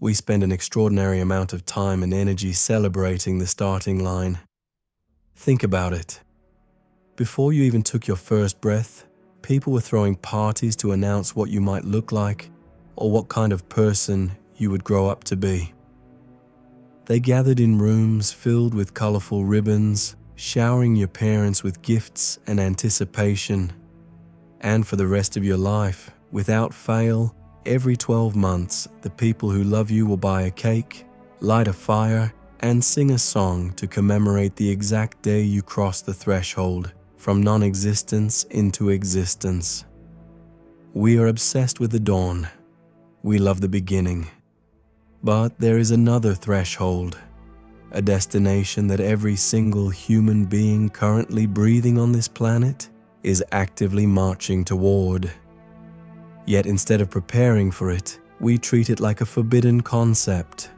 We spend an extraordinary amount of time and energy celebrating the starting line. Think about it. Before you even took your first breath, people were throwing parties to announce what you might look like or what kind of person you would grow up to be. They gathered in rooms filled with colorful ribbons, showering your parents with gifts and anticipation. And for the rest of your life, without fail, every 12 months, the people who love you will buy a cake, light a fire, and sing a song to commemorate the exact day you crossed the threshold from non-existence into existence. We are obsessed with the dawn. We love the beginning. But there is another threshold, a destination that every single human being currently breathing on this planet is actively marching toward. Yet instead of preparing for it, we treat it like a forbidden concept.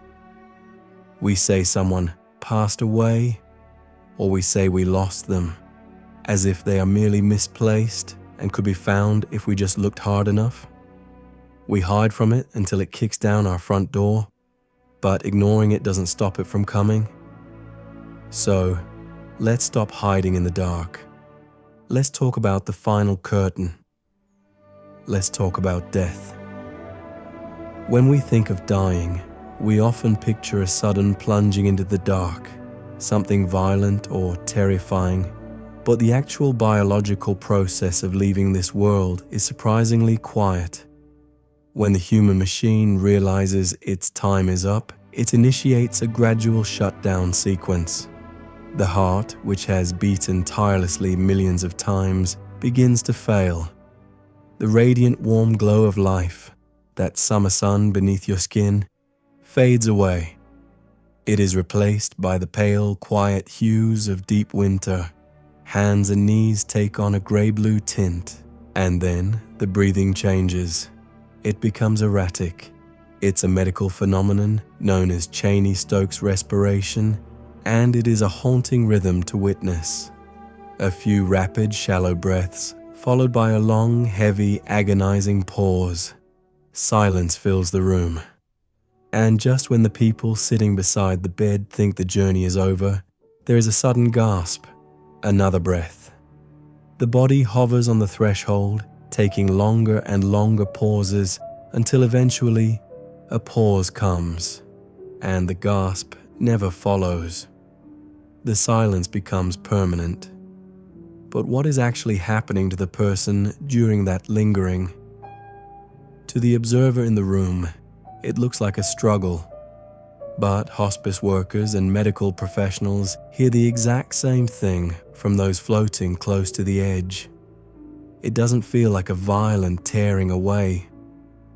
We say someone passed away, or we say we lost them, as if they are merely misplaced and could be found if we just looked hard enough. We hide from it until it kicks down our front door, but ignoring it doesn't stop it from coming. So, let's stop hiding in the dark. Let's talk about the final curtain. Let's talk about death. When we think of dying, we often picture a sudden plunging into the dark, something violent or terrifying. But the actual biological process of leaving this world is surprisingly quiet. When the human machine realizes its time is up, it initiates a gradual shutdown sequence. The heart, which has beaten tirelessly millions of times, begins to fail. The radiant warm glow of life, that summer sun beneath your skin, fades away. It is replaced by the pale, quiet hues of deep winter. Hands and knees take on a grey-blue tint, and then the breathing changes. It becomes erratic. It's a medical phenomenon known as Cheney-Stokes respiration, and it is a haunting rhythm to witness. A few rapid, shallow breaths, followed by a long, heavy, agonizing pause. Silence fills the room. And just when the people sitting beside the bed think the journey is over, there is a sudden gasp. Another breath. The body hovers on the threshold, taking longer and longer pauses until eventually a pause comes, and the gasp never follows. The silence becomes permanent. But what is actually happening to the person during that lingering? To the observer in the room, it looks like a struggle. But hospice workers and medical professionals hear the exact same thing from those floating close to the edge. It doesn't feel like a violent tearing away.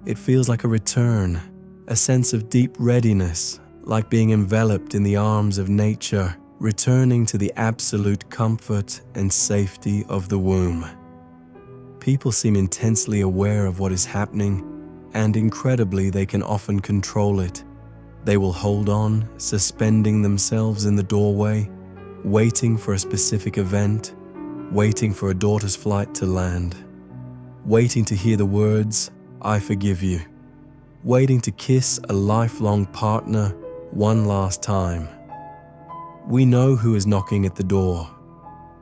It feels like a return, a sense of deep readiness, like being enveloped in the arms of nature, returning to the absolute comfort and safety of the womb. People seem intensely aware of what is happening, and incredibly they can often control it. They will hold on, suspending themselves in the doorway, waiting for a specific event, waiting for a daughter's flight to land, waiting to hear the words, "I forgive you," waiting to kiss a lifelong partner one last time. We know who is knocking at the door.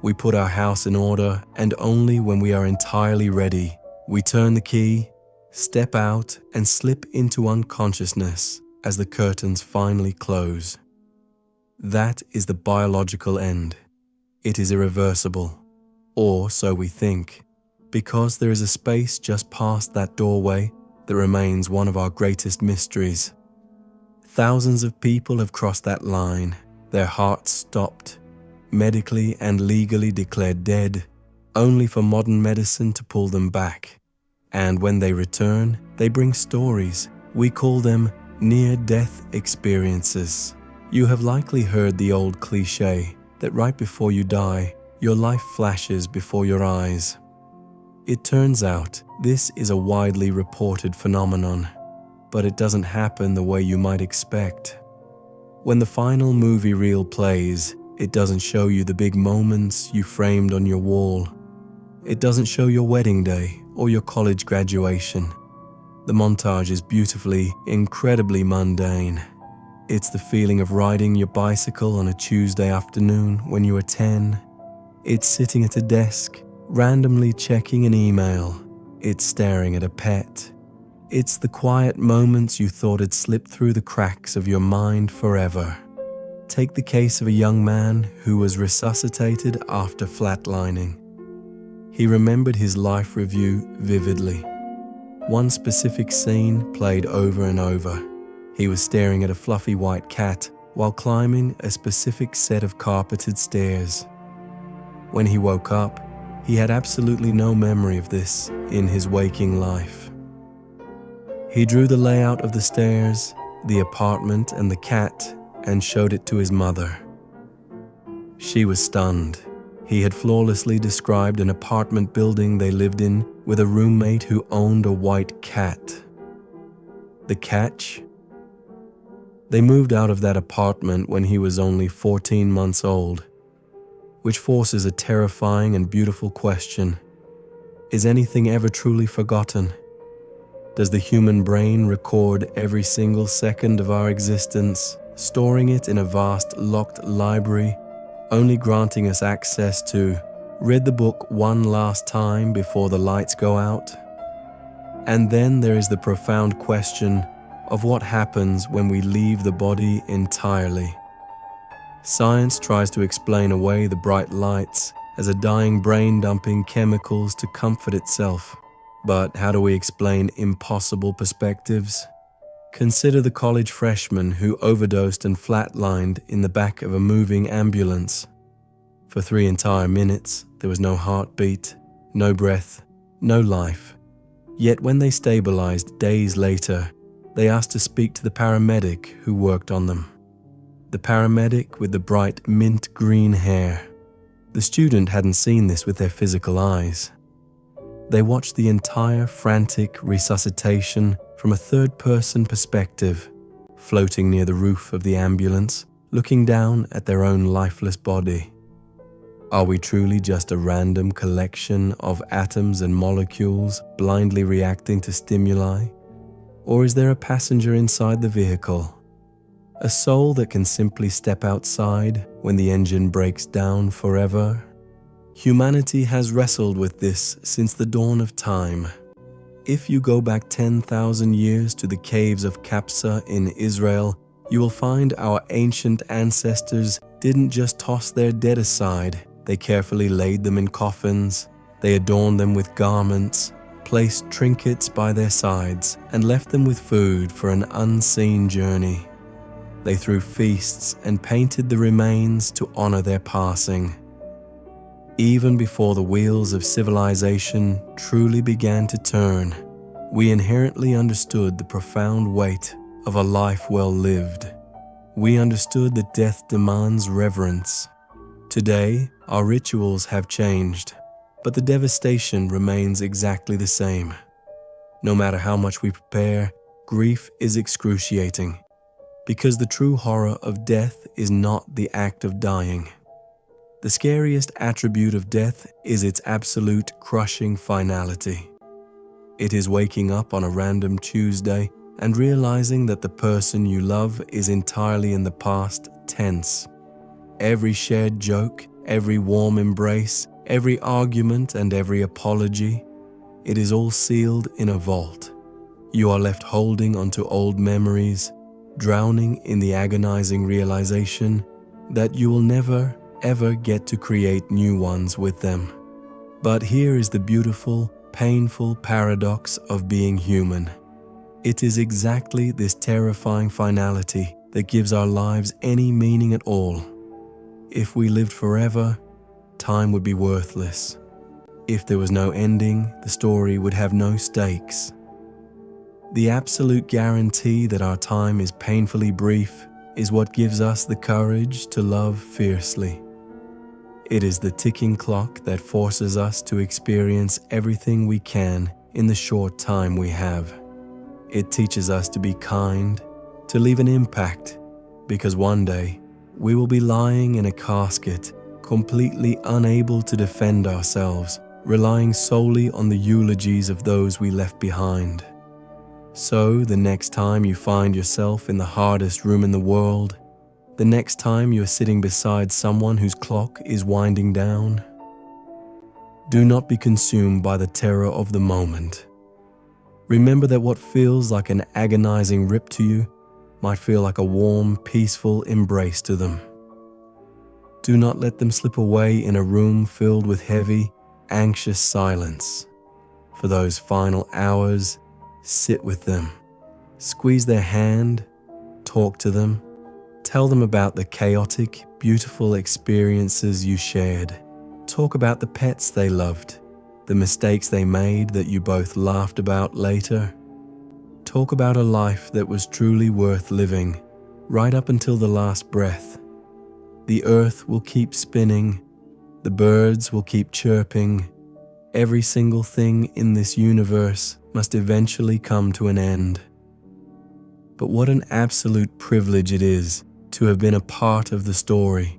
We put our house in order, and only when we are entirely ready, we turn the key, step out, and slip into unconsciousness as the curtains finally close. That is the biological end. It is irreversible, or so we think, because there is a space just past that doorway that remains one of our greatest mysteries. Thousands of people have crossed that line, their hearts stopped, medically and legally declared dead, only for modern medicine to pull them back. And when they return, they bring stories. We call them near-death experiences. You have likely heard the old cliché that right before you die, your life flashes before your eyes. It turns out this is a widely reported phenomenon, but it doesn't happen the way you might expect. When the final movie reel plays, it doesn't show you the big moments you framed on your wall. It doesn't show your wedding day or your college graduation. The montage is beautifully, incredibly mundane. It's the feeling of riding your bicycle on a Tuesday afternoon when you were 10. It's sitting at a desk, randomly checking an email. It's staring at a pet. It's the quiet moments you thought had slipped through the cracks of your mind forever. Take the case of a young man who was resuscitated after flatlining. He remembered his life review vividly. One specific scene played over and over. He was staring at a fluffy white cat while climbing a specific set of carpeted stairs. When he woke up, he had absolutely no memory of this in his waking life. He drew the layout of the stairs, the apartment, and the cat and showed it to his mother. She was stunned. He had flawlessly described an apartment building they lived in with a roommate who owned a white cat. The catch? They moved out of that apartment when he was only 14 months old, which forces a terrifying and beautiful question. Is anything ever truly forgotten? Does the human brain record every single second of our existence, storing it in a vast locked library, only granting us access to read the book one last time before the lights go out? And then there is the profound question of what happens when we leave the body entirely. Science tries to explain away the bright lights as a dying brain dumping chemicals to comfort itself. But how do we explain impossible perspectives? Consider the college freshman who overdosed and flatlined in the back of a moving ambulance. For 3 entire minutes, there was no heartbeat, no breath, no life. Yet when they stabilized days later, they asked to speak to the paramedic who worked on them. The paramedic with the bright mint green hair. The student hadn't seen this with their physical eyes. They watched the entire frantic resuscitation from a third-person perspective, floating near the roof of the ambulance, looking down at their own lifeless body. Are we truly just a random collection of atoms and molecules blindly reacting to stimuli? Or is there a passenger inside the vehicle? A soul that can simply step outside when the engine breaks down forever? Humanity has wrestled with this since the dawn of time. If you go back 10,000 years to the caves of Kapsa in Israel, you will find our ancient ancestors didn't just toss their dead aside. They carefully laid them in coffins. They adorned them with garments, placed trinkets by their sides, and left them with food for an unseen journey. They threw feasts and painted the remains to honor their passing. Even before the wheels of civilization truly began to turn, we inherently understood the profound weight of a life well lived. We understood that death demands reverence. Today, our rituals have changed, but the devastation remains exactly the same. No matter how much we prepare, grief is excruciating, because the true horror of death is not the act of dying. The scariest attribute of death is its absolute crushing finality. It is waking up on a random Tuesday and realizing that the person you love is entirely in the past tense. Every shared joke, every warm embrace, every argument and every apology, it is all sealed in a vault. You are left holding onto old memories, drowning in the agonizing realization that you will never, ever get to create new ones with them. But here is the beautiful, painful paradox of being human. It is exactly this terrifying finality that gives our lives any meaning at all. If we lived forever, time would be worthless. If there was no ending, the story would have no stakes. The absolute guarantee that our time is painfully brief is what gives us the courage to love fiercely. It is the ticking clock that forces us to experience everything we can in the short time we have. It teaches us to be kind, to leave an impact, because one day we will be lying in a casket, completely unable to defend ourselves, relying solely on the eulogies of those we left behind. So, the next time you find yourself in the hardest room in the world, the next time you are sitting beside someone whose clock is winding down, do not be consumed by the terror of the moment. Remember that what feels like an agonizing rip to you might feel like a warm, peaceful embrace to them. Do not let them slip away in a room filled with heavy, anxious silence. For those final hours, sit with them, squeeze their hand, talk to them, tell them about the chaotic, beautiful experiences you shared. Talk about the pets they loved, the mistakes they made that you both laughed about later. Talk about a life that was truly worth living, right up until the last breath. The earth will keep spinning, the birds will keep chirping. Every single thing in this universe must eventually come to an end. But what an absolute privilege it is to have been a part of the story,